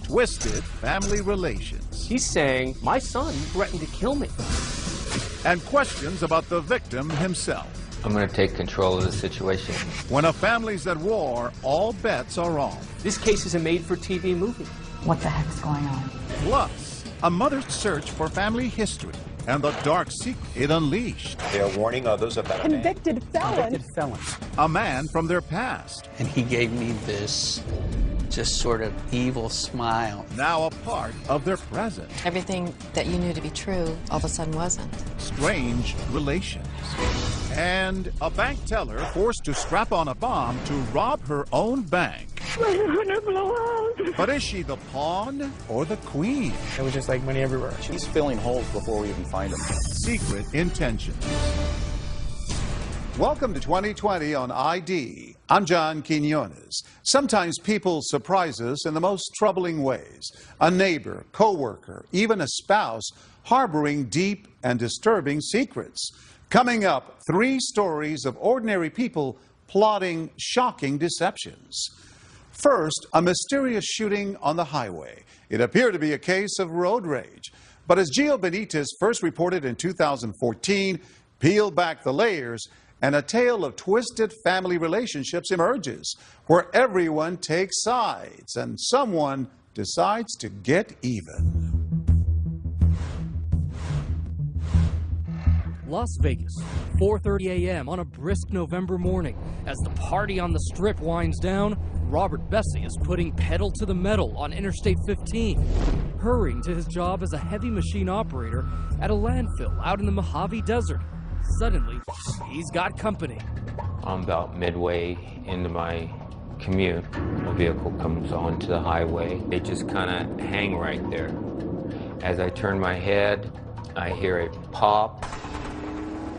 twisted family relations. He's saying, my son threatened to kill me. And questions about the victim himself. I'm going to take control of the situation. When a family's at war, all bets are off. This case is a made-for-TV movie. What the heck's going on? Plus, a mother's search for family history and the dark secret it unleashed. They are warning others about Convicted felon. Convicted felons. A man from their past. And he gave me this just sort of evil smile. Now a part of their present. Everything that you knew to be true all of a sudden wasn't. Strange relations. And a bank teller forced to strap on a bomb to rob her own bank. But is she the pawn or the queen? It was just like money everywhere. He's filling holes before we even find him. Secret intentions. Welcome to 2020 on ID. I'm John Quinones. Sometimes people surprise us in the most troubling ways. A neighbor, co-worker, even a spouse harboring deep and disturbing secrets. Coming up, 3 stories of ordinary people plotting shocking deceptions. First, a mysterious shooting on the highway. It appeared to be a case of road rage. But as Gio Benitez first reported in 2014, peel back the layers, and a tale of twisted family relationships emerges, where everyone takes sides and someone decides to get even. Las Vegas, 4:30 a.m. on a brisk November morning. As the party on the Strip winds down, Robert Bessie is putting pedal to the metal on Interstate 15, hurrying to his job as a heavy machine operator at a landfill out in the Mojave Desert. Suddenly, he's got company. I'm about midway into my commute. A vehicle comes onto the highway. They just kind of hang right there. As I turn my head, I hear a pop.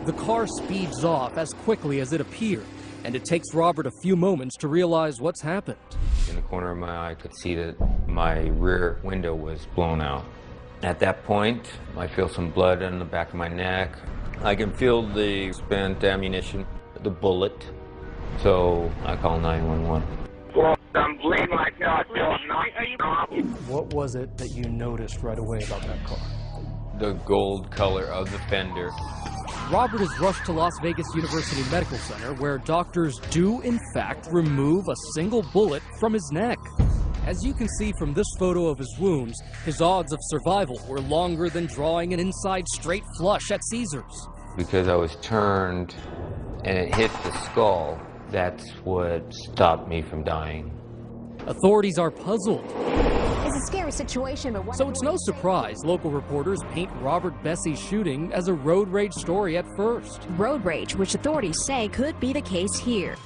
The car speeds off as quickly as it appeared, and it takes Robert a few moments to realize what's happened. In the corner of my eye, I could see that my rear window was blown out. At that point, I feel some blood on the back of my neck. I can feel the spent ammunition, the bullet. So I call 911. Well, I'm bleeding like hell. I feel I'm What was it that you noticed right away about that car? The gold color of the fender. Robert is rushed to Las Vegas University Medical Center, where doctors do, in fact, remove a single bullet from his neck. As you can see from this photo of his wounds, his odds of survival were longer than drawing an inside straight flush at Caesars. Because I was turned and it hit the skull, that's what stopped me from dying. Authorities are puzzled. It's a scary situation, but So it's no surprise local reporters paint Robert Bessie's shooting as a road rage story at first. road rage, which authorities say could be the case here.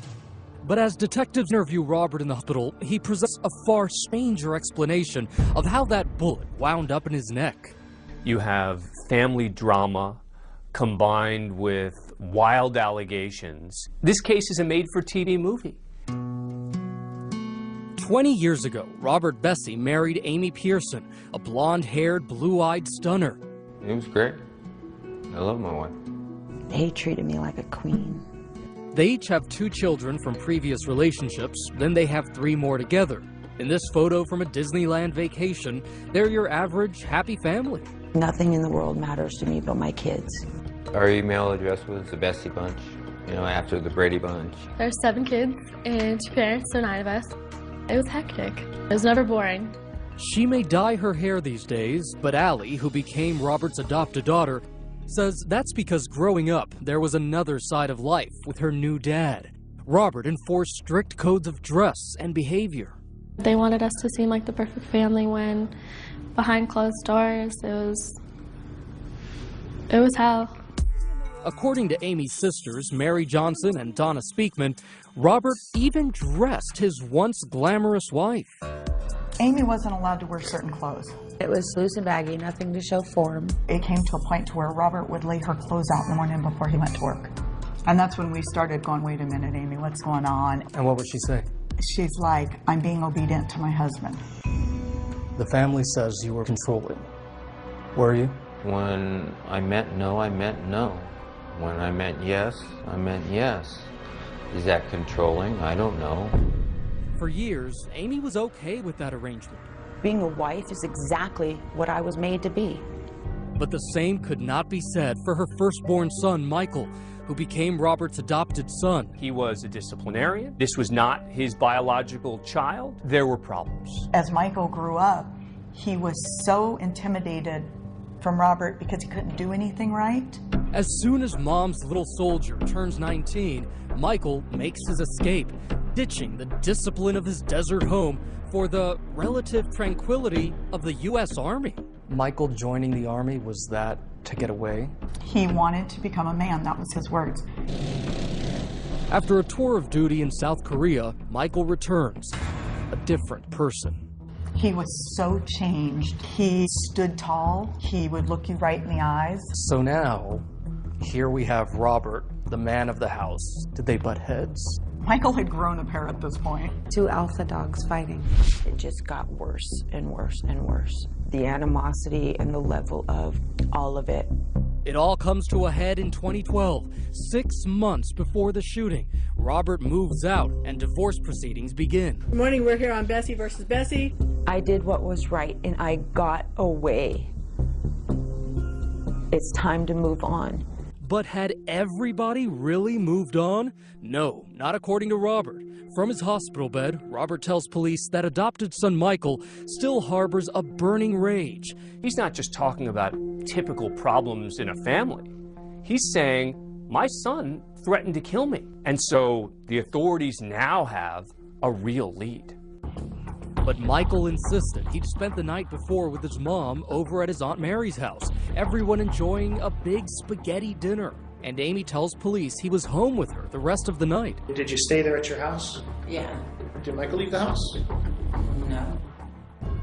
But as detectives interview Robert in the hospital, he presents a far stranger explanation of how that bullet wound up in his neck. You have family drama combined with wild allegations. This case is a made-for-TV movie. 20 years ago, Robert Bessie married Amy Pearson, a blonde-haired, blue-eyed stunner. It was great. I love my wife. They treated me like a queen. They each have 2 children from previous relationships, then they have 3 more together. In this photo from a Disneyland vacation, they're your average, happy family. Nothing in the world matters to me but my kids. Our email address was the Bessie Bunch, you know, after the Brady Bunch. There's 7 kids and 2 parents, so 9 of us. It was hectic. It was never boring. She may dye her hair these days, but Allie, who became Robert's adopted daughter, says that's because growing up, there was another side of life with her new dad. Robert enforced strict codes of dress and behavior. They wanted us to seem like the perfect family when behind closed doors, it was hell. According to Amy's sisters, Mary Johnson and Donna Speakman, Robert even dressed his once glamorous wife. Amy wasn't allowed to wear certain clothes. It was loose and baggy, nothing to show form. It came to a point to where Robert would lay her clothes out in the morning before he went to work. And that's when we started going, wait a minute, Amy, what's going on? And what would she say? She's like, I'm being obedient to my husband. The family says you were controlling. Were you? When I meant no, I meant no. When I meant yes, I meant yes. Is that controlling? I don't know. For years, Amy was okay with that arrangement. Being a wife is exactly what I was made to be. But the same could not be said for her firstborn son, Michael, who became Robert's adopted son. He was a disciplinarian. This was not his biological child. There were problems. As Michael grew up, he was so intimidated from Robert because he couldn't do anything right. As soon as Mom's little soldier turns 19, Michael makes his escape, ditching the discipline of his desert home for the relative tranquility of the U.S. Army. Michael joining the Army, was that to get away? He wanted to become a man, that was his words. After a tour of duty in South Korea, Michael returns, a different person. He was so changed. He stood tall. He would look you right in the eyes. So now, here we have Robert, the man of the house. Did they butt heads? Michael had grown a pair at this point. 2 alpha dogs fighting. It just got worse and worse and worse. The animosity and the level of all of it. It all comes to a head in 2012, 6 months before the shooting. Robert moves out and divorce proceedings begin. Good morning, we're here on Bessie versus Bessie. I did what was right and I got away. It's time to move on. But had everybody really moved on? No, not according to Robert. From his hospital bed, Robert tells police that adopted son Michael still harbors a burning rage. He's not just talking about typical problems in a family. He's saying, my son threatened to kill me. And so the authorities now have a real lead. But Michael insisted he'd spent the night before with his mom over at his Aunt Mary's house, everyone enjoying a big spaghetti dinner. And Amy tells police he was home with her the rest of the night. Did you stay there at your house? Yeah. Did Michael leave the house? No.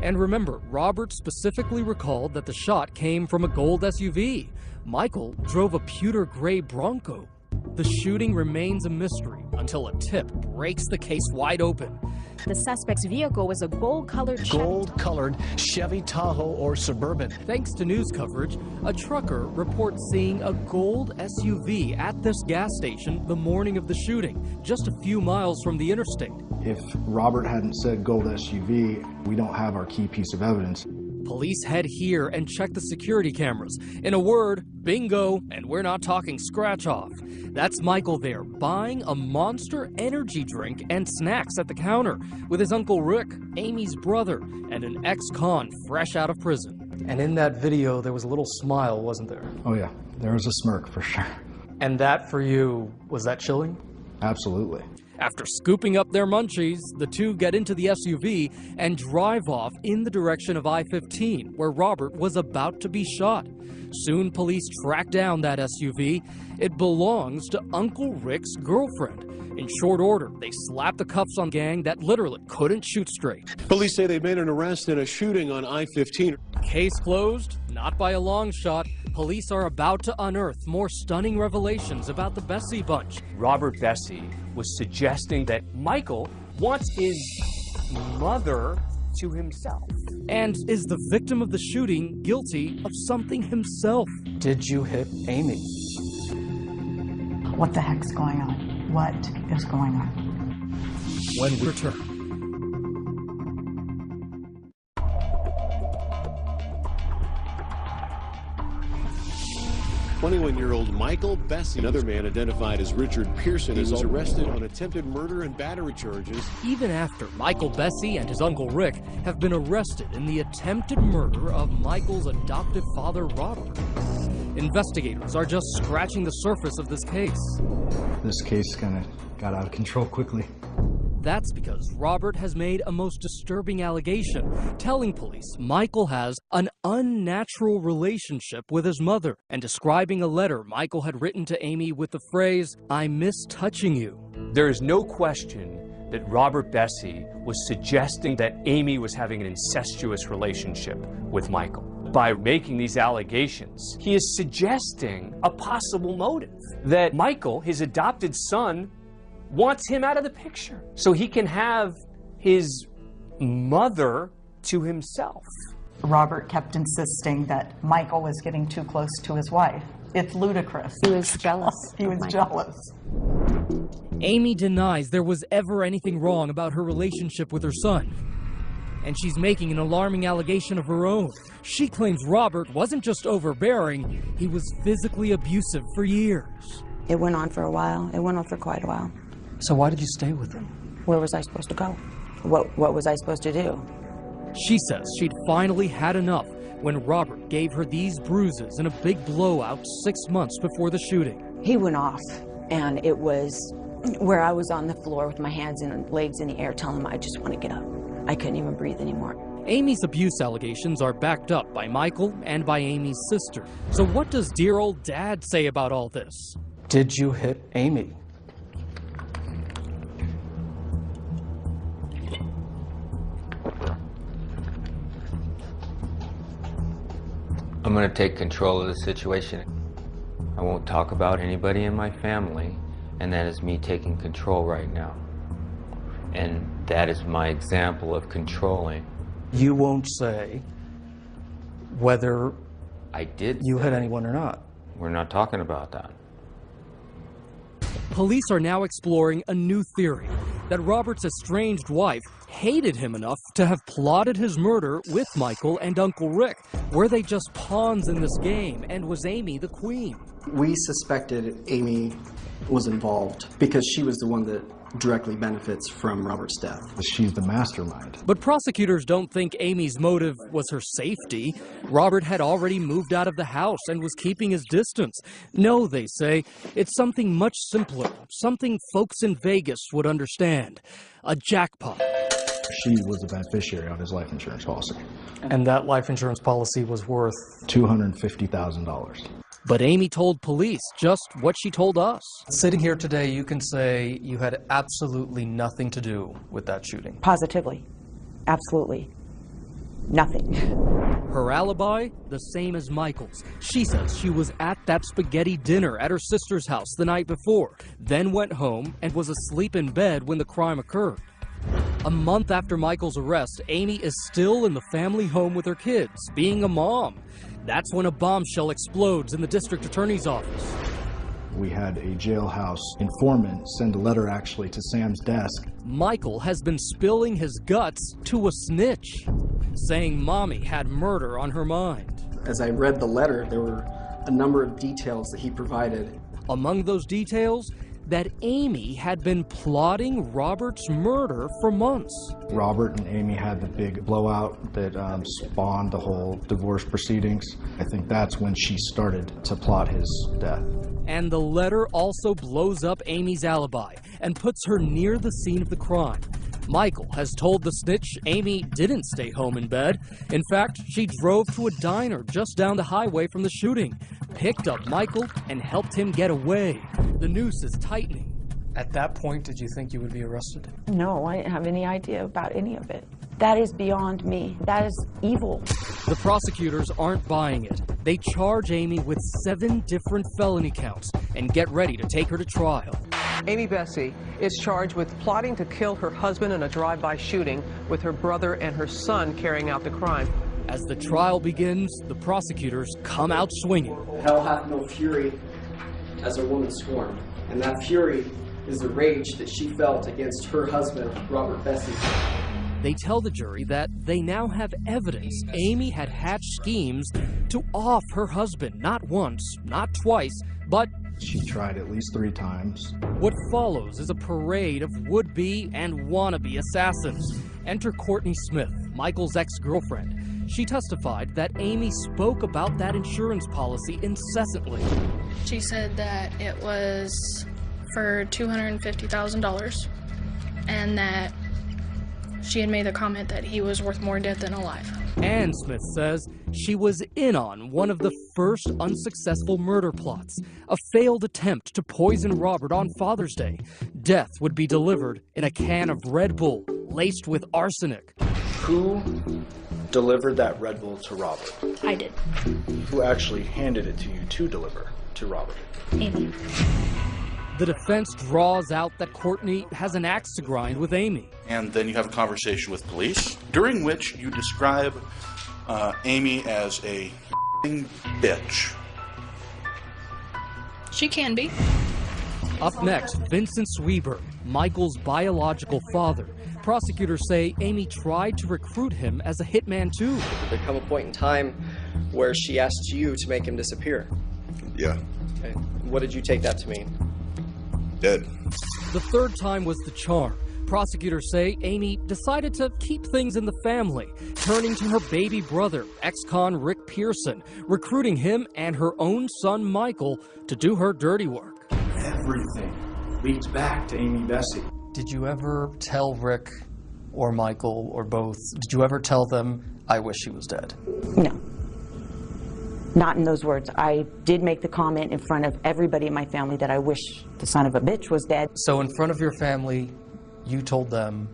And remember, Robert specifically recalled that the shot came from a gold SUV. Michael drove a pewter gray Bronco. The shooting remains a mystery until a tip breaks the case wide open. The suspect's vehicle was a gold-colored Chevy Tahoe or Suburban. Thanks to news coverage, a trucker reports seeing a gold SUV at this gas station the morning of the shooting, just a few miles from the interstate. If Robert hadn't said gold SUV, we don't have our key piece of evidence. Police head here and check the security cameras. In a word, bingo, and we're not talking scratch off. That's Michael there, buying a Monster energy drink and snacks at the counter with his Uncle Rick, Amy's brother, and an ex-con fresh out of prison. And in that video, there was a little smile, wasn't there? Oh yeah, there was a smirk for sure. And that for you, was that chilling? Absolutely. After scooping up their munchies, the two get into the SUV and drive off in the direction of I-15, where Robert was about to be shot. Soon, police track down that SUV. It belongs to Uncle Rick's girlfriend. In short order, they slap the cuffs on a gang that literally couldn't shoot straight. Police say they made an arrest in a shooting on I-15. Case closed? Not by a long shot. Police are about to unearth more stunning revelations about the Bessie bunch. Robert Bessie was suggesting that Michael wants his mother to himself. And is the victim of the shooting guilty of something himself? Did you hit Amy? What the heck's going on? What is going on? When we return. 21-year-old Michael Bessie, another man identified as Richard Pearson, is arrested on attempted murder and battery charges. Even after Michael Bessie and his Uncle Rick have been arrested in the attempted murder of Michael's adoptive father, Robert. Investigators are just scratching the surface of this case. This case kind of got out of control quickly. That's because Robert has made a most disturbing allegation, telling police Michael has an unnatural relationship with his mother, and describing a letter Michael had written to Amy with the phrase, "I miss touching you." There is no question that Robert Bessie was suggesting that Amy was having an incestuous relationship with Michael. By making these allegations, he is suggesting a possible motive, that Michael, his adopted son, wants him out of the picture so he can have his mother to himself. Robert kept insisting that Michael was getting too close to his wife. It's ludicrous. He was jealous. He was jealous. Amy denies there was ever anything wrong about her relationship with her son. And she's making an alarming allegation of her own. She claims Robert wasn't just overbearing, he was physically abusive for years. It went on for a while. It went on for quite a while. So why did you stay with him? Where was I supposed to go? What was I supposed to do? She says she'd finally had enough when Robert gave her these bruises and a big blowout 6 months before the shooting. He went off, and it was where I was on the floor with my hands and legs in the air telling him I just want to get up. I couldn't even breathe anymore. Amy's abuse allegations are backed up by Michael and by Amy's sister. So what does dear old dad say about all this? Did you hit Amy? I'm going to take control of the situation. I won't talk about anybody in my family, and that is me taking control right now. And that is my example of controlling. You won't say whether I did you hit anyone or not. We're not talking about that. Police are now exploring a new theory, that Robert's estranged wife hated him enough to have plotted his murder with Michael and Uncle Rick. Were they just pawns in this game, and was Amy the queen? We suspected Amy was involved because she was the one that directly benefits from Robert's death. She's the mastermind. But prosecutors don't think Amy's motive was her safety. Robert had already moved out of the house and was keeping his distance. No, they say, it's something much simpler, something folks in Vegas would understand. A jackpot. She was the beneficiary on his life insurance policy. And that life insurance policy was worth $250,000. But Amy told police just what she told us. Sitting here today, you can say you had absolutely nothing to do with that shooting. Positively. Absolutely. Nothing. Her alibi, the same as Michael's. She says she was at that spaghetti dinner at her sister's house the night before, then went home and was asleep in bed when the crime occurred. A month after Michael's arrest, Amy is still in the family home with her kids, being a mom. That's when a bombshell explodes in the district attorney's office. We had a jailhouse informant send a letter actually to Sam's desk. Michael has been spilling his guts to a snitch, saying Mommy had murder on her mind. As I read the letter, there were a number of details that he provided. Among those details, that Amy had been plotting Robert's murder for months. Robert and Amy had the big blowout that spawned the whole divorce proceedings. I think that's when she started to plot his death. And the letter also blows up Amy's alibi and puts her near the scene of the crime. Michael has told the snitch Amy didn't stay home in bed. In fact, she drove to a diner just down the highway from the shooting, picked up Michael, and helped him get away. The noose is tightening. At that point, did you think you would be arrested? No, I didn't have any idea about any of it. That is beyond me. That is evil. The prosecutors aren't buying it. They charge Amy with 7 different felony counts and get ready to take her to trial. Amy Bessie is charged with plotting to kill her husband in a drive-by shooting, with her brother and her son carrying out the crime. As the trial begins, the prosecutors come out swinging. Hell hath no fury as a woman scorned, and that fury is the rage that she felt against her husband, Robert Bessie. They tell the jury that they now have evidence Amy had hatched schemes to off her husband, not once, not twice, but she tried at least 3 times. What follows is a parade of would-be and wannabe assassins. Enter Courtney Smith, Michael's ex-girlfriend. She testified that Amy spoke about that insurance policy incessantly. She said that it was for $250,000 and that she had made the comment that he was worth more dead than alive. And Smith says she was in on one of the first unsuccessful murder plots, a failed attempt to poison Robert on Father's Day. Death would be delivered in a can of Red Bull laced with arsenic. Who delivered that Red Bull to Robert? I did. Who actually handed it to you to deliver to Robert? Amy. The defense draws out that Courtney has an axe to grind with Amy. And then you have a conversation with police, during which you describe Amy as a bitch. She can be. Up next, Vincent Sweeberg, Michael's biological father, Prosecutors say Amy tried to recruit him as a hitman too. There come a point in time where she asked you to make him disappear. Yeah. Okay. What did you take that to mean? Dead. The third time was the charm. Prosecutors say Amy decided to keep things in the family, turning to her baby brother, ex-con Rick Pearson, recruiting him and her own son Michael to do her dirty work. Everything leads back to Amy Bessie. Did you ever tell Rick or Michael or both, did you ever tell them, I wish he was dead? No. Not in those words. I did make the comment in front of everybody in my family that I wish the son of a bitch was dead. So in front of your family, you told them,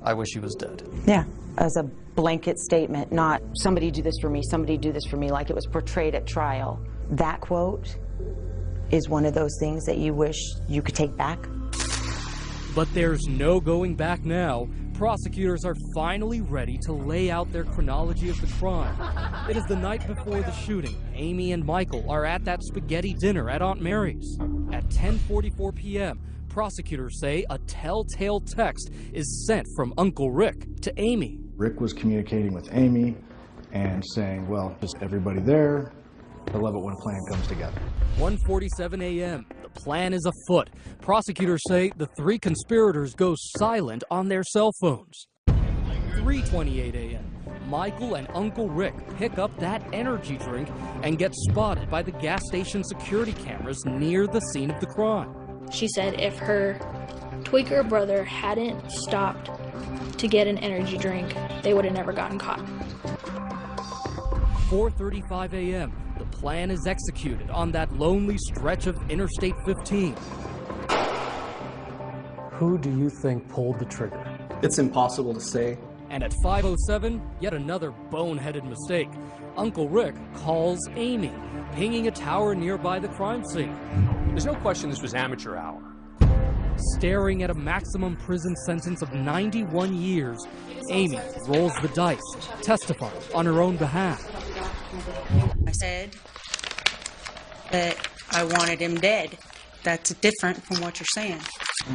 I wish he was dead? Yeah, as a blanket statement, not somebody do this for me, somebody do this for me, like it was portrayed at trial. That quote is one of those things that you wish you could take back. But there's no going back now. Prosecutors are finally ready to lay out their chronology of the crime. It is the night before the shooting. Amy and Michael are at that spaghetti dinner at Aunt Mary's. At 10:44 p.m., prosecutors say a telltale text is sent from Uncle Rick to Amy. Rick was communicating with Amy and saying, well, just everybody there. I love it when a plan comes together. 1:47 a.m. The plan is afoot. Prosecutors say the three conspirators go silent on their cell phones. 3:28 a.m. Michael and Uncle Rick pick up that energy drink and get spotted by the gas station security cameras near the scene of the crime. She said if her tweaker brother hadn't stopped to get an energy drink, they would have never gotten caught. 4:35 a.m. The plan is executed on that lonely stretch of Interstate 15. Who do you think pulled the trigger? It's impossible to say. And at 5:07, yet another boneheaded mistake. Uncle Rick calls Amy, pinging a tower nearby the crime scene. There's no question this was amateur hour. Staring at a maximum prison sentence of 91 years, Amy rolls the dice, testifying on her own behalf. I said that I wanted him dead. That's different from what you're saying.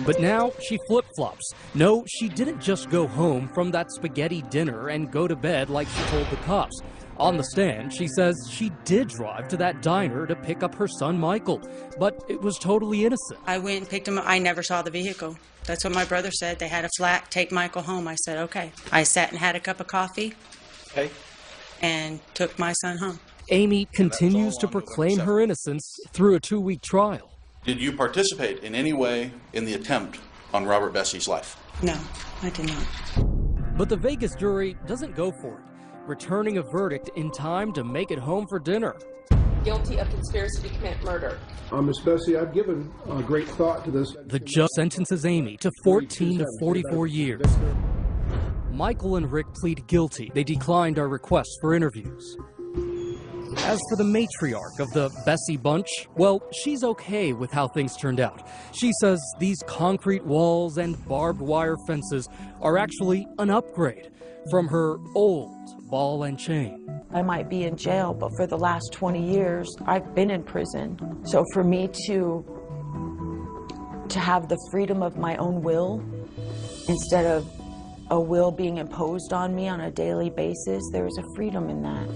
But now she flip-flops. No, she didn't just go home from that spaghetti dinner and go to bed like she told the cops. On the stand, she says she did drive to that diner to pick up her son Michael, but it was totally innocent. I went and picked him up. I never saw the vehicle. That's what my brother said. They had a flat, take Michael home. I said, okay. I sat and had a cup of coffee. Okay. And took my son home. Amy continues to proclaim her innocence through a 2-week trial. Did you participate in any way in the attempt on Robert Bessie's life? No, I did not. But the Vegas jury doesn't go for it, returning a verdict in time to make it home for dinner. Guilty of conspiracy to commit murder. Miss Bessie, I've given great thought to this. The judge sentences Amy to 14 to 44 years. Michael and Rick plead guilty. They declined our requests for interviews. As for the matriarch of the Bessie bunch, well, she's okay with how things turned out. She says these concrete walls and barbed wire fences are actually an upgrade from her old ball and chain. I might be in jail, but for the last 20 years, I've been in prison. So for me to have the freedom of my own will, instead of a will being imposed on me on a daily basis, there is a freedom in that.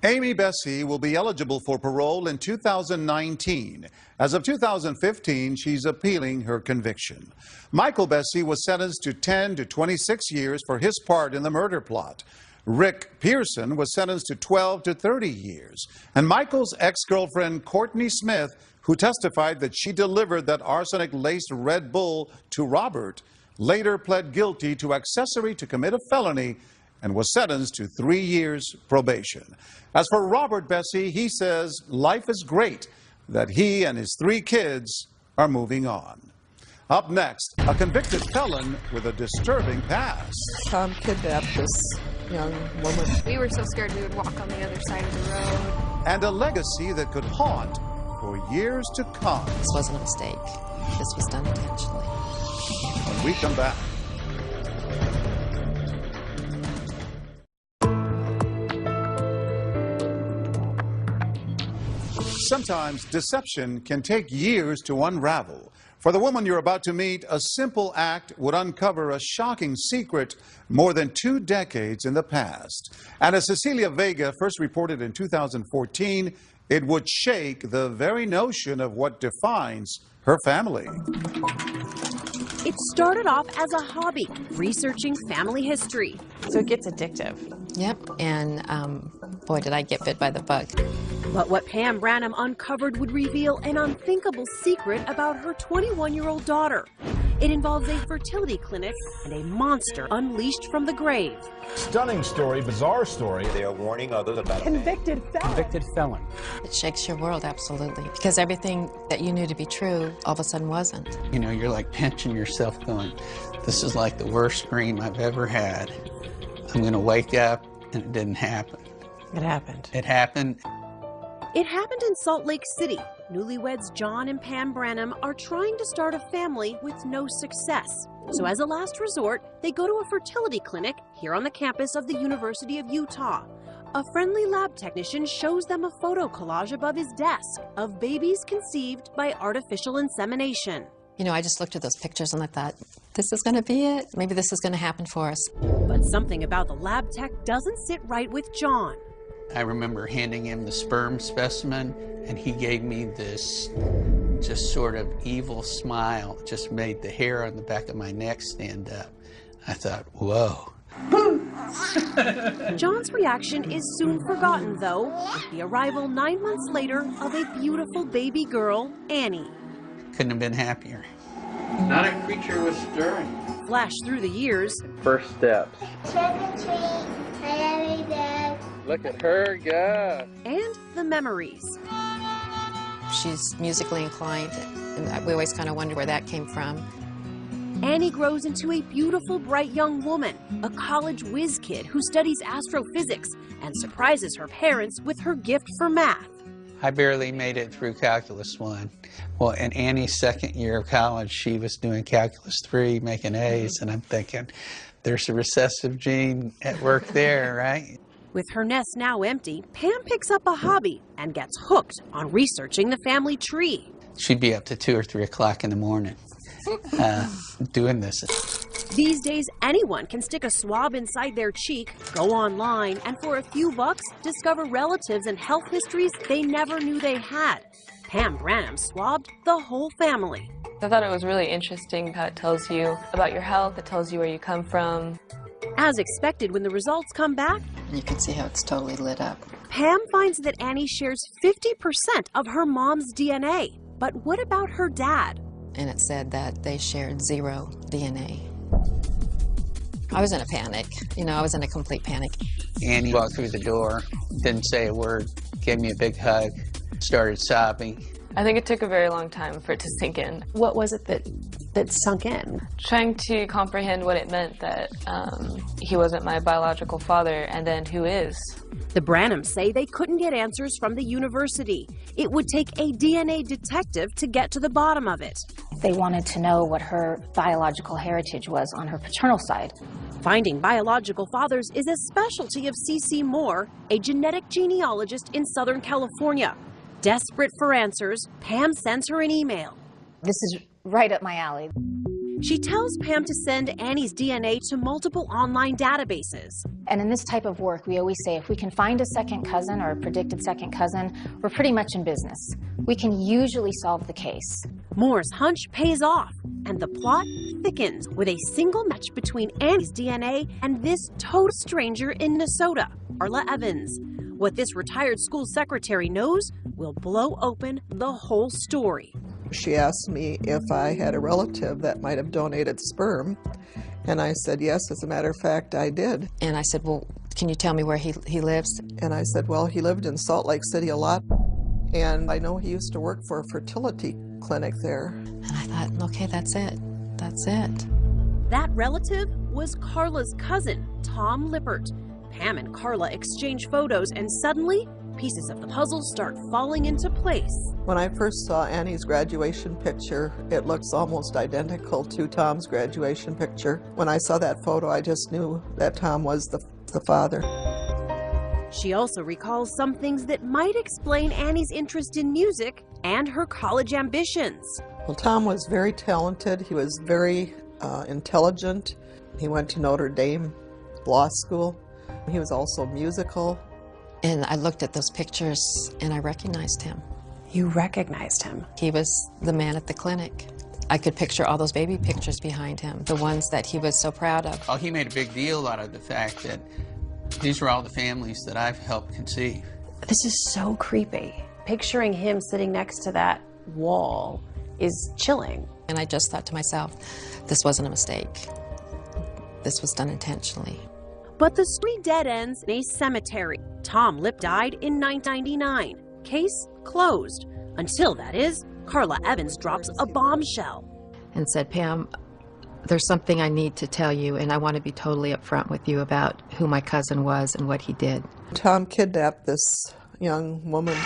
Amy Bessie will be eligible for parole in 2019. As of 2015, she's appealing her conviction. Michael Bessie was sentenced to 10 to 26 years for his part in the murder plot. Rick Pearson was sentenced to 12 to 30 years. And Michael's ex-girlfriend, Courtney Smith, who testified that she delivered that arsenic-laced Red Bull to Robert, later pled guilty to accessory to commit a felony and was sentenced to 3 years probation. As for Robert Bessie, he says life is great, that he and his 3 kids are moving on. Up next, a convicted felon with a disturbing past. Tom kidnapped this young woman. We were so scared we would walk on the other side of the road. And a legacy that could haunt for years to come. This wasn't a mistake. This was done intentionally. When we come back. Sometimes deception can take years to unravel. For the woman you're about to meet, a simple act would uncover a shocking secret more than 2 decades in the past. And as Cecilia Vega first reported in 2014, it would shake the very notion of what defines her family. It started off as a hobby, researching family history. So it gets addictive. Yep, and boy, did I get bit by the bug. But what Pam Branham uncovered would reveal an unthinkable secret about her 21-year-old daughter. It involves a fertility clinic and a monster unleashed from the grave. Stunning story, bizarre story. They are warning others about Convicted felon. Convicted felon. It shakes your world, absolutely. Because everything that you knew to be true all of a sudden wasn't. You know, you're like pinching yourself going, this is like the worst dream I've ever had. I'm going to wake up, and it didn't happen. It happened. It happened. It happened in Salt Lake City. Newlyweds John and Pam Branham are trying to start a family with no success. So as a last resort, they go to a fertility clinic here on the campus of the University of Utah. A friendly lab technician shows them a photo collage above his desk of babies conceived by artificial insemination. You know, I just looked at those pictures and I thought, this is going to be it. Maybe this is going to happen for us. But something about the lab tech doesn't sit right with John. I remember handing him the sperm specimen, and he gave me this just sort of evil smile. It just made the hair on the back of my neck stand up. I thought, whoa. John's reaction is soon forgotten, though, with the arrival 9 months later of a beautiful baby girl, Annie. Couldn't have been happier. Not a creature was stirring. Flash through the years. First steps. Trick or treat. I love you, Dad. Look at her go. And the memories. She's musically inclined, and we always kind of wonder where that came from. Annie grows into a beautiful, bright young woman, a college whiz kid who studies astrophysics and surprises her parents with her gift for math. I barely made it through Calculus 1. Well, in Annie's second year of college, she was doing Calculus 3, making A's, and I'm thinking, there's a recessive gene at work there, right? With her nest now empty, Pam picks up a hobby and gets hooked on researching the family tree. She'd be up to 2 or 3 o'clock in the morning doing this. These days, anyone can stick a swab inside their cheek, go online, and for a few bucks, discover relatives and health histories they never knew they had. Pam Branham swabbed the whole family. I thought it was really interesting how it tells you about your health, it tells you where you come from. As expected, when the results come back, you can see how it's totally lit up. Pam finds that Annie shares 50% of her mom's DNA. But what about her dad? And it said that they shared 0 DNA. I was in a panic. You know, I was in a complete panic. Annie walked through the door, didn't say a word, gave me a big hug, started sobbing. I think it took a very long time for it to sink in. What was it that sunk in? Trying to comprehend what it meant that he wasn't my biological father, and then who is. The Branhams say they couldn't get answers from the university. It would take a DNA detective to get to the bottom of it. They wanted to know what her biological heritage was on her paternal side. Finding biological fathers is a specialty of C.C. Moore, a genetic genealogist in Southern California. Desperate for answers, Pam sends her an email. This is right up my alley. She tells Pam to send Annie's DNA to multiple online databases. And in this type of work, we always say if we can find a second cousin or a predicted second cousin, we're pretty much in business. We can usually solve the case. Moore's hunch pays off, and the plot thickens with a single match between Annie's DNA and this total stranger in Minnesota, Carla Evans. What this retired school secretary knows will blow open the whole story. She asked me if I had a relative that might have donated sperm, and I said yes, as a matter of fact, I did. And I said, well, can you tell me where he lives? And I said, well, he lived in Salt Lake City a lot, and I know he used to work for a fertility clinic there. And I thought, okay, that's it. That's it. That relative was Carla's cousin, Tom Lippert. Pam and Carla exchange photos, and suddenly, pieces of the puzzle start falling into place. When I first saw Annie's graduation picture, it looks almost identical to Tom's graduation picture. When I saw that photo, I just knew that Tom was the father. She also recalls some things that might explain Annie's interest in music and her college ambitions. Well, Tom was very talented. He was very intelligent. He went to Notre Dame Law School. He was also musical. And I looked at those pictures and I recognized him. You recognized him? He was the man at the clinic. I could picture all those baby pictures behind him, the ones that he was so proud of. Oh, he made a big deal out of the fact that these are all the families that I've helped conceive. This is so creepy. Picturing him sitting next to that wall is chilling. And I just thought to myself, this wasn't a mistake. This was done intentionally. But the story dead ends in a cemetery. Tom Lipp died in 1999. Case closed. Until, that is, Carla Evans drops a bombshell. And said, Pam, there's something I need to tell you, and I want to be totally upfront with you about who my cousin was and what he did. Tom kidnapped this young woman.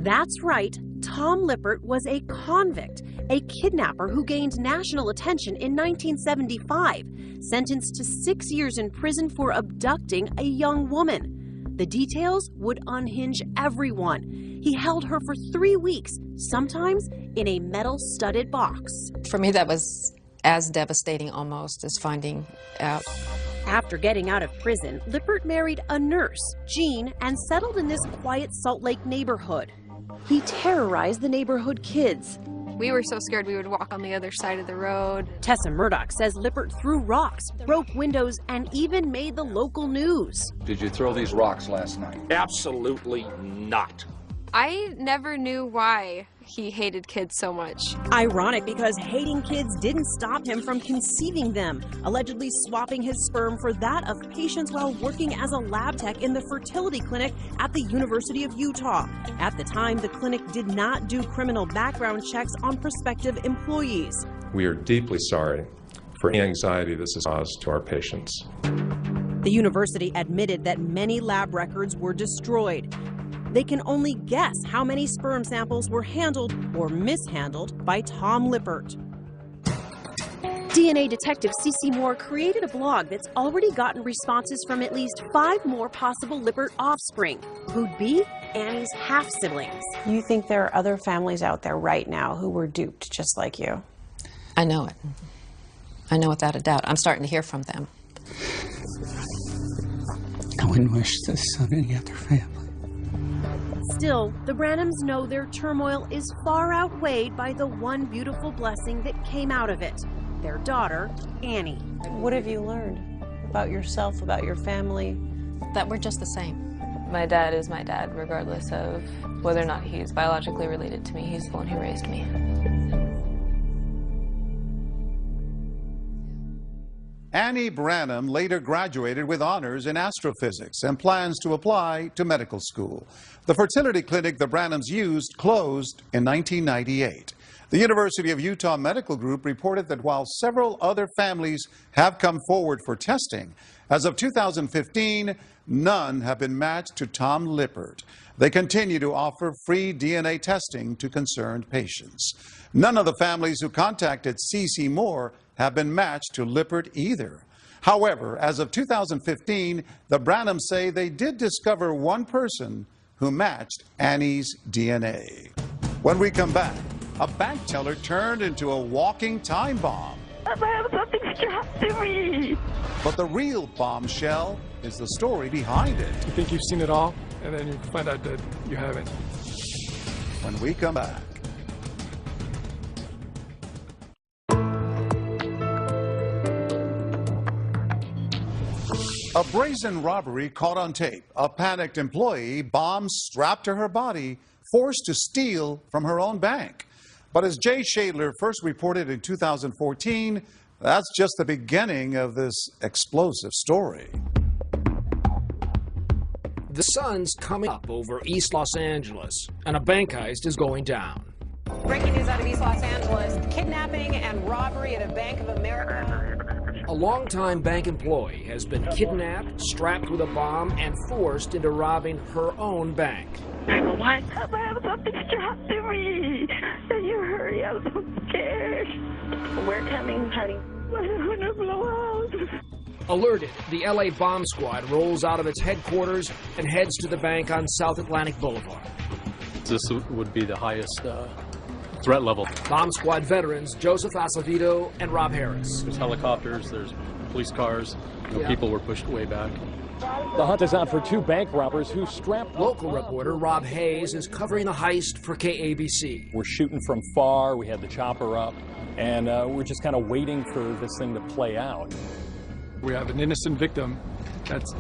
That's right. Tom Lippert was a convict, a kidnapper who gained national attention in 1975, sentenced to 6 years in prison for abducting a young woman. The details would unhinge everyone. He held her for 3 weeks, sometimes in a metal-studded box. For me, that was as devastating almost as finding out. After getting out of prison, Lippert married a nurse, Jean, and settled in this quiet Salt Lake neighborhood. He terrorized the neighborhood kids. We were so scared we would walk on the other side of the road. Tessa Murdoch says Lippert threw rocks, broke windows, and even made the local news. Did you throw these rocks last night? Absolutely not. I never knew why he hated kids so much. Ironic, because hating kids didn't stop him from conceiving them, allegedly swapping his sperm for that of patients while working as a lab tech in the fertility clinic at the University of Utah. At the time, the clinic did not do criminal background checks on prospective employees. We are deeply sorry for any anxiety this has caused to our patients. The university admitted that many lab records were destroyed. They can only guess how many sperm samples were handled or mishandled by Tom Lippert. DNA detective Cece Moore created a blog that's already gotten responses from at least 5 more possible Lippert offspring, who'd be Annie's half-siblings. You think there are other families out there right now who were duped just like you? I know it. I know without a doubt. I'm starting to hear from them. I wouldn't wish this on any other family. Still, the Branhams know their turmoil is far outweighed by the one beautiful blessing that came out of it, their daughter, Annie. What have you learned about yourself, about your family? That we're just the same. My dad is my dad, regardless of whether or not he's biologically related to me. He's the one who raised me. Annie Branham later graduated with honors in astrophysics and plans to apply to medical school. The fertility clinic the Branhams used closed in 1998. The University of Utah Medical Group reported that while several other families have come forward for testing, as of 2015, none have been matched to Tom Lippert. They continue to offer free DNA testing to concerned patients. None of the families who contacted Cece Moore have been matched to Lippert either. However, as of 2015, the Branhams say they did discover one person who matched Annie's DNA. When we come back, a bank teller turned into a walking time bomb. I have something strapped to me. But the real bombshell is the story behind it. You think you've seen it all, and then you find out that you haven't. When we come back. A brazen robbery caught on tape. A panicked employee, bombs strapped to her body, forced to steal from her own bank. But as Jay Shadler first reported in 2014, that's just the beginning of this explosive story. The sun's coming up over East Los Angeles, and a bank heist is going down. Breaking news out of East Los Angeles, kidnapping and robbery at a Bank of America. A longtime bank employee has been kidnapped, strapped with a bomb, and forced into robbing her own bank. Why can't I have something strapped to me? Can you hurry? I'm so scared. We're coming, honey. I don't want to blow out. Alerted, the LA bomb squad rolls out of its headquarters and heads to the bank on South Atlantic Boulevard. This would be the highest threat level. Bomb squad veterans Joseph Acevedo and Rob Harris. There's helicopters, there's police cars, people were pushed way back. The hunt is on for 2 bank robbers who strapped. Local reporter Rob Hayes is covering the heist for KABC. We're shooting from far, we had the chopper up, and we're just kind of waiting for this thing to play out. We have an innocent victim that's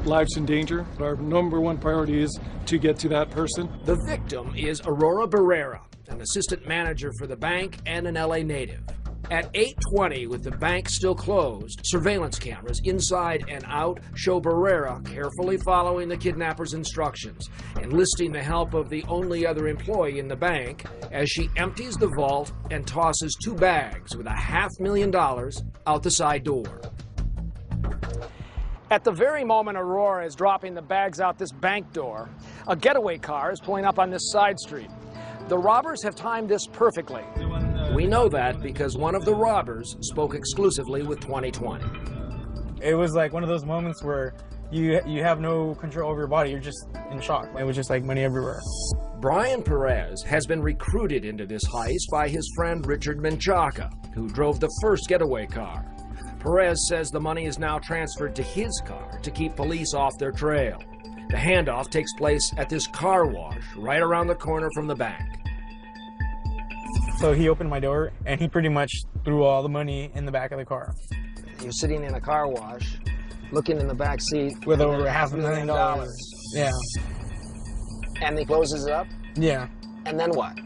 lives in danger. Our #1 priority is to get to that person. The victim is Aurora Barrera, an assistant manager for the bank and an LA native. At 8:20, with the bank still closed, surveillance cameras inside and out show Barrera carefully following the kidnapper's instructions, enlisting the help of the only other employee in the bank as she empties the vault and tosses 2 bags with $500,000 out the side door. At the very moment Aurora is dropping the bags out this bank door, a getaway car is pulling up on this side street. The robbers have timed this perfectly. We know that because one of the robbers spoke exclusively with 2020. It was like one of those moments where you have no control over your body. You're just in shock. It was just like money everywhere. Brian Perez has been recruited into this heist by his friend Richard Menchaca, who drove the first getaway car. Perez says the money is now transferred to his car to keep police off their trail. The handoff takes place at this car wash right around the corner from the bank. So he opened my door, and he pretty much threw all the money in the back of the car. You're sitting in a car wash, looking in the back seat. With over $500,000. Yeah. And he closes it up? Yeah. And then what?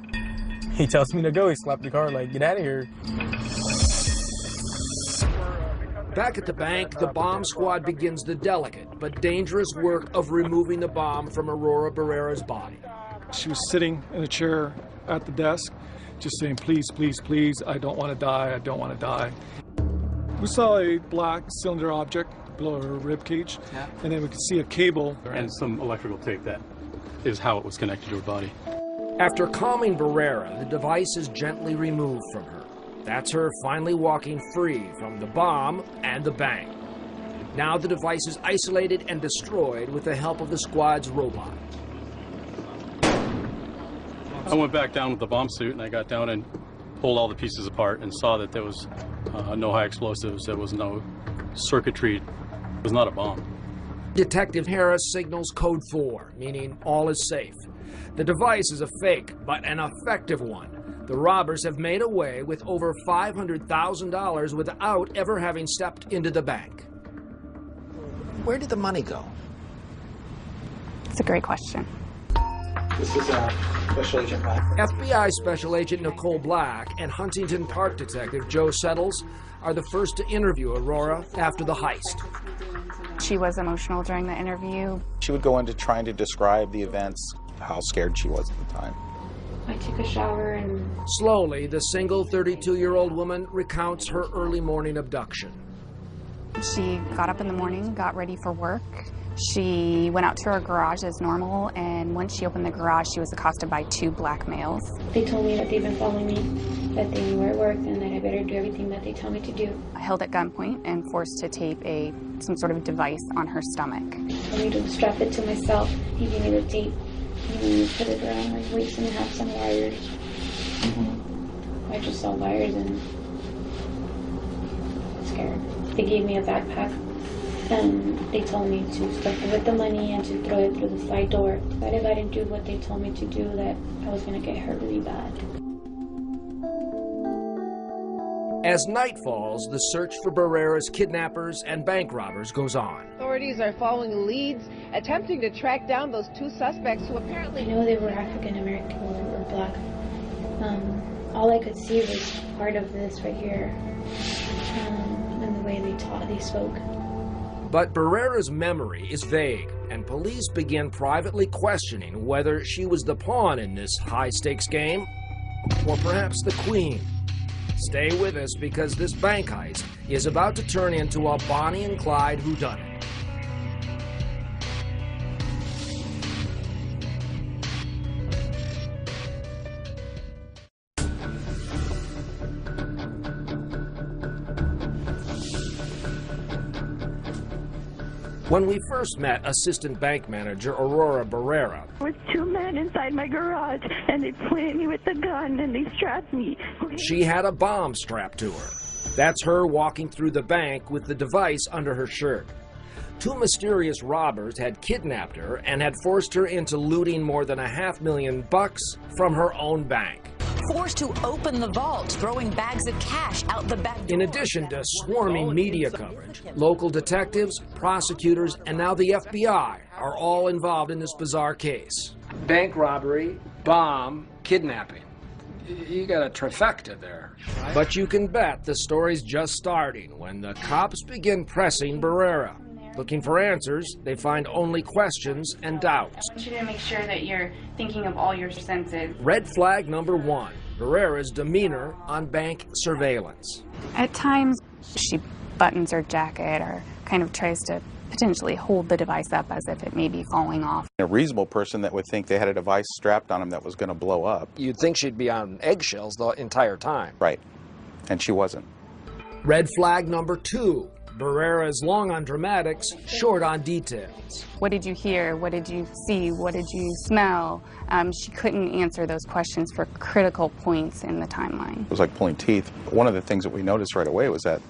He tells me to go. He slapped the car, like, get out of here. Back at the bank, the bomb squad begins the delicate but dangerous work of removing the bomb from Aurora Barrera's body. She was sitting in a chair at the desk, just saying, please, please, please, I don't want to die, I don't want to die. We saw a black cylinder object below her rib cage, and then we could see a cable. And some electrical tape. That is how it was connected to her body. After calming Barrera, the device is gently removed from her. That's her finally walking free from the bomb and the bank. Now the device is isolated and destroyed with the help of the squad's robot. I went back down with the bomb suit, and I got down and pulled all the pieces apart and saw that there was no high explosives, there was no circuitry, it was not a bomb. Detective Harris signals code 4, meaning all is safe. The device is a fake, but an effective one. The robbers have made away with over $500,000 without ever having stepped into the bank. Where did the money go? It's a great question. This is Special Agent Black. FBI Special Agent Nicole Black and Huntington Park Detective Joe Settles are the first to interview Aurora after the heist. She was emotional during the interview. She would go into trying to describe the events, how scared she was at the time. I took a shower and... Slowly, the single 32-year-old woman recounts her early morning abduction. She got up in the morning, got ready for work. She went out to her garage as normal, and once she opened the garage, she was accosted by 2 black males. They told me that they've been following me, that they knew where I worked, and that I better do everything that they tell me to do. Held at gunpoint and forced to tape some sort of device on her stomach. Told me to strap it to myself. He gave me the tape. He put it around my waist and have some wires. I just saw wires and scared. They gave me a backpack. And they told me to stuff it with the money and to throw it through the side door. But if I didn't do what they told me to do, that I was going to get hurt really bad. As night falls, the search for Barrera's kidnappers and bank robbers goes on. Authorities are following leads, attempting to track down those 2 suspects who apparently... I know they were African American or black. All I could see was part of this right here, and the way they spoke. But Barrera's memory is vague, and police begin privately questioning whether she was the pawn in this high-stakes game, or perhaps the queen. Stay with us, because this bank heist is about to turn into a Bonnie and Clyde whodunit. When we first met assistant bank manager Aurora Barrera, There was two men inside my garage, and they pointed me with the gun, and they strapped me. she had a bomb strapped to her. That's her walking through the bank with the device under her shirt. Two mysterious robbers had kidnapped her and had forced her into looting more than $500,000 from her own bank. Forced to open the vault, throwing bags of cash out the back door. In addition to swarming media coverage, local detectives, prosecutors, and now the FBI are all involved in this bizarre case. Bank robbery, bomb, kidnapping. You got a trifecta there. But you can bet the story's just starting when the cops begin pressing Barrera. Looking for answers, they find only questions and doubts. I want you to make sure that you're thinking of all your senses. Red flag number one, Barrera's demeanor on bank surveillance. At times, she buttons her jacket or kind of tries to potentially hold the device up as if it may be falling off. A reasonable person that would think they had a device strapped on them that was going to blow up. You'd think she'd be on eggshells the entire time. Right. And she wasn't. Red flag number two, Barrera is long on dramatics, short on details. What did you hear? What did you see? What did you smell? She couldn't answer those questions for critical points in the timeline. It was like pulling teeth. One of the things that we noticed right away was that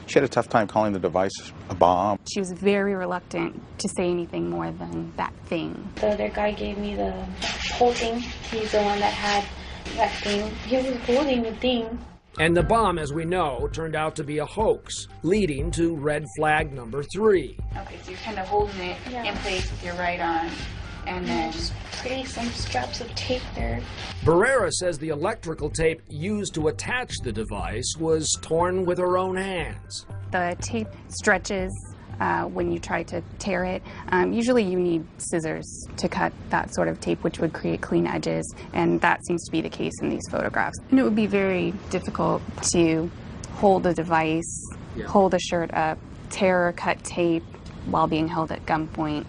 she had a tough time calling the device a bomb. She was very reluctant to say anything more than that thing. The other guy gave me the whole thing. He's the one that had that thing. He was holding the thing. And the bomb, as we know, turned out to be a hoax, leading to red flag number three. Okay, so you're kind of holding it in place with your right arm, and then just putting some straps of tape there. Barrera says the electrical tape used to attach the device was torn with her own hands. the tape stretches when you try to tear it. Usually you need scissors to cut that sort of tape, which would create clean edges, and that seems to be the case in these photographs. And it would be very difficult to hold a device, hold a shirt up, tear or cut tape while being held at gunpoint.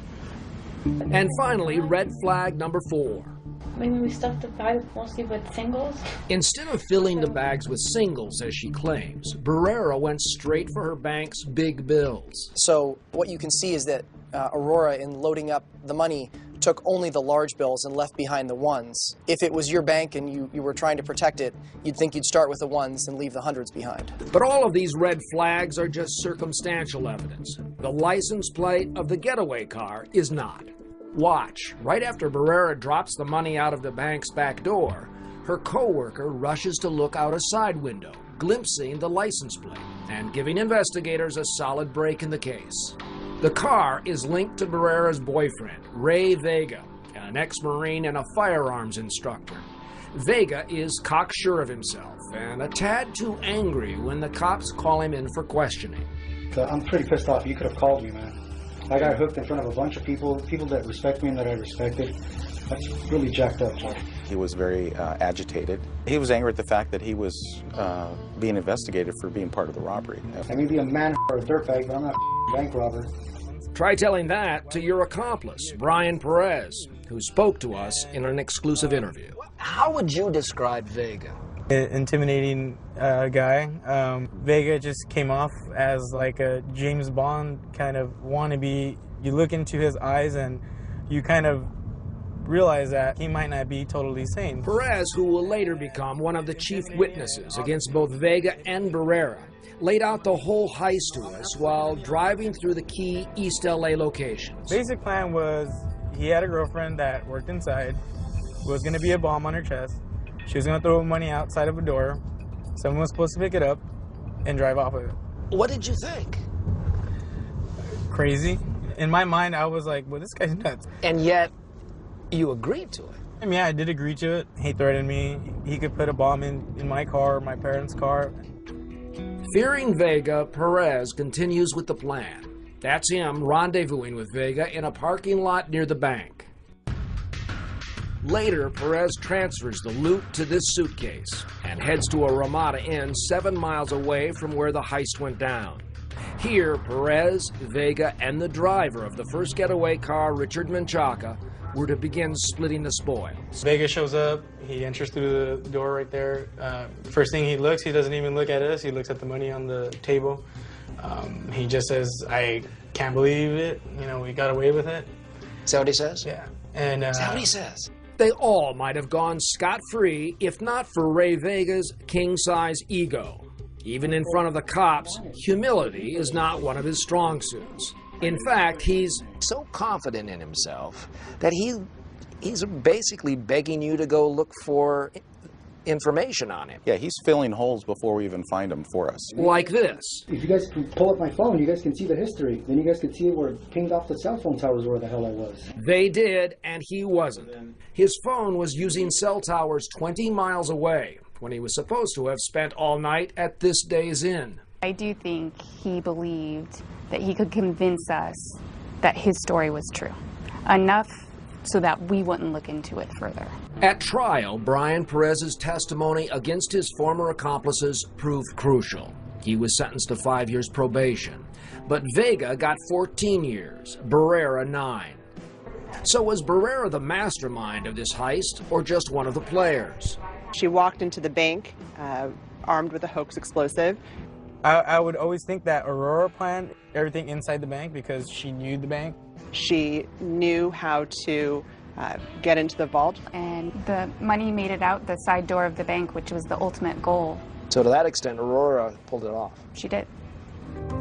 And finally, red flag number 4. When we stuffed the bag mostly with singles. Instead of filling the bags with singles, as she claims, Barrera went straight for her bank's big bills. So what you can see is that Aurora, in loading up the money, took only the large bills and left behind the ones. If it was your bank and you were trying to protect it, you'd think you'd start with the ones and leave the hundreds behind. But all of these red flags are just circumstantial evidence. The license plate of the getaway car is not. Watch. Right after Barrera drops the money out of the bank's back door, her co-worker rushes to look out a side window, glimpsing the license plate and giving investigators a solid break in the case. The car is linked to Barrera's boyfriend, Ray Vega, an ex-Marine and a firearms instructor. Vega is cocksure of himself and a tad too angry when the cops call him in for questioning. I'm pretty pissed off. You could have called me, man. I got hooked in front of a bunch of people that respect me and that I respected. That's really jacked up. He was very agitated. He was angry at the fact that he was being investigated for being part of the robbery. I may be a man or a dirtbag, but I'm not a bank robber. Try telling that to your accomplice, Brian Perez, who spoke to us in an exclusive interview. How would you describe Vega? Intimidating guy. Vega just came off as like a James Bond kind of wannabe. You look into his eyes and you kind of realize that he might not be totally sane. Perez, who will later become one of the chief witnesses against both Vega and Barrera, laid out the whole heist to us while driving through the key East LA locations. Basic plan was he had a girlfriend that worked inside, was going to be a bomb on her chest. She was going to throw money outside of a door. Someone was supposed to pick it up and drive off of it. What did you think? Crazy. In my mind, I was like, well, this guy's nuts. And yet, you agreed to it. I mean, yeah, I did agree to it. He threatened me. He could put a bomb in my car, my parents' car. Fearing Vega, Perez continues with the plan. That's him rendezvousing with Vega in a parking lot near the bank. Later, Perez transfers the loot to this suitcase and heads to a Ramada Inn 7 miles away from where the heist went down. Here, Perez, Vega, and the driver of the first getaway car, Richard Menchaca, were to begin splitting the spoils. Vega shows up. He enters through the door right there. First thing he looks, he doesn't even look at us. He looks at the money on the table. He just says, I can't believe it. You know, we got away with it. Is that what he says? Yeah. And is that what he says? They all might have gone scot-free if not for Ray Vega's king-size ego. Even in front of the cops, humility is not one of his strong suits. In fact, he's so confident in himself that he's basically begging you to go look for information on him. Yeah, he's filling holes before we even find them for us. Like this. If you guys can pull up my phone, you guys can see the history. Then you guys can see where it pinged off the cell phone towers where the hell I was. They did, and he wasn't. His phone was using cell towers 20 miles away when he was supposed to have spent all night at this Days Inn. I do think he believed that he could convince us that his story was true. Enough so that we wouldn't look into it further. At trial, Brian Perez's testimony against his former accomplices proved crucial. He was sentenced to 5 years probation, but Vega got 14 years, Barrera 9. So was Barrera the mastermind of this heist, or just one of the players? She walked into the bank armed with a hoax explosive. I would always think that Aurora planned everything inside the bank because she knew the bank. She knew how to get into the vault. And the money made it out the side door of the bank, which was the ultimate goal. So to that extent, Aurora pulled it off. She did.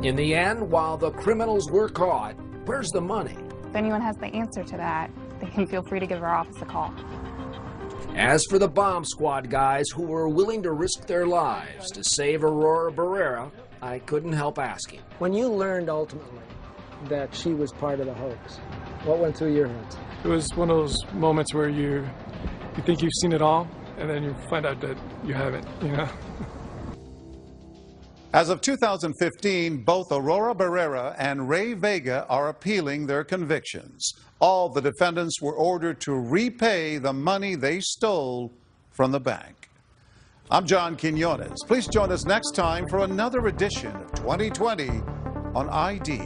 In the end, while the criminals were caught, where's the money? If anyone has the answer to that, they can feel free to give our office a call. As for the bomb squad guys who were willing to risk their lives to save Aurora Barrera, I couldn't help asking. When you learned ultimately that she was part of the hoax, what went through your head? It was one of those moments where you think you've seen it all, and then you find out that you haven't, you know? As of 2015, both Aurora Barrera and Ray Vega are appealing their convictions. All the defendants were ordered to repay the money they stole from the bank. I'm John Quinones. Please join us next time for another edition of 2020 on ID.